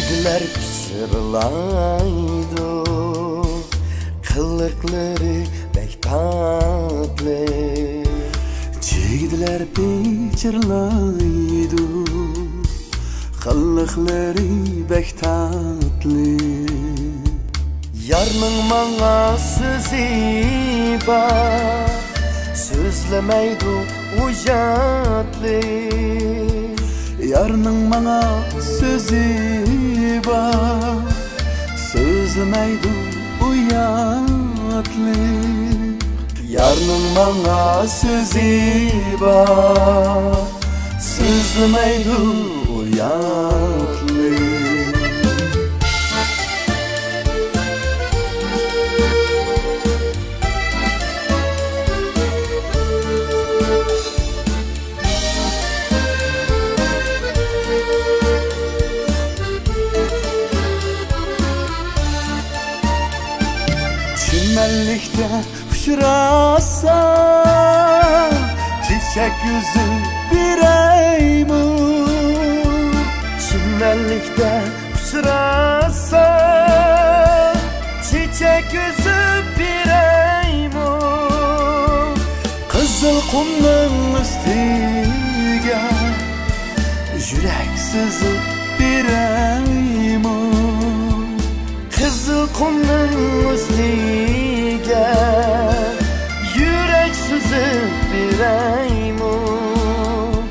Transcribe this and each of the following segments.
Cigdiler pısırlaydı, kılıkları bek tatlı. Cigdiler pıçırlaydı, kılıkları bek tatlı. Yarның manga sözü var, sözlemeydu ujatlı. Yarның manga sözü var, sözlemeydu uyatlı. Yarның manga sözü var, sözlemeydu uyatlı. Çimenlikte uçurasa, çiçek yüzü bir eymun. Çimenlikte uçurasa, çiçek yüzü bir eymun. Kızıl kumның üstüge, yürek sızıp bir eymun. Kızıl kumның üstüge, yürek sızıp bir eymun.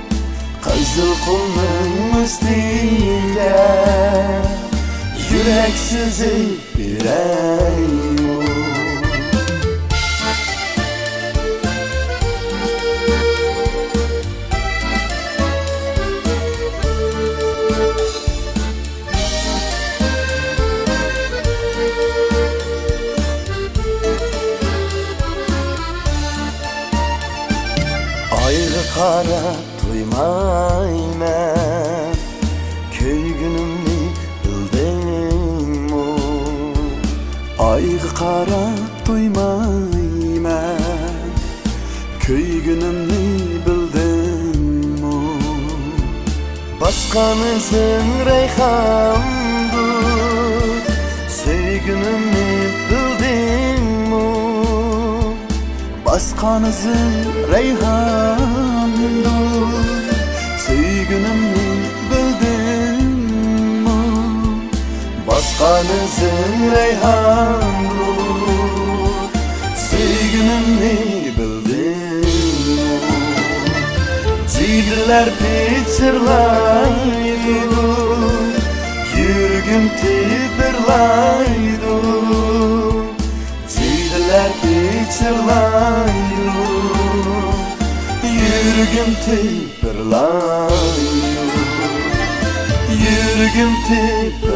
Kızıl kumның üstüge, yürek sızıp bir eymun. Ayrı kara duymayman, köygünümni bildim mu? Aygı kara duymayman, köygünümni bildim mu? Baskanızın reyhandır, söygünümni bildim mu? Baskanızın reyhandır, söygünümni bildin mi? Baskanızın reyhandır, söygünümni bildin mi? Cigdiler piçirlaydı, yürgüm tibirlaydı. Cigdiler piçirlaydı, yürgüm tibirlaydı. Yürgüm tibirlaydı.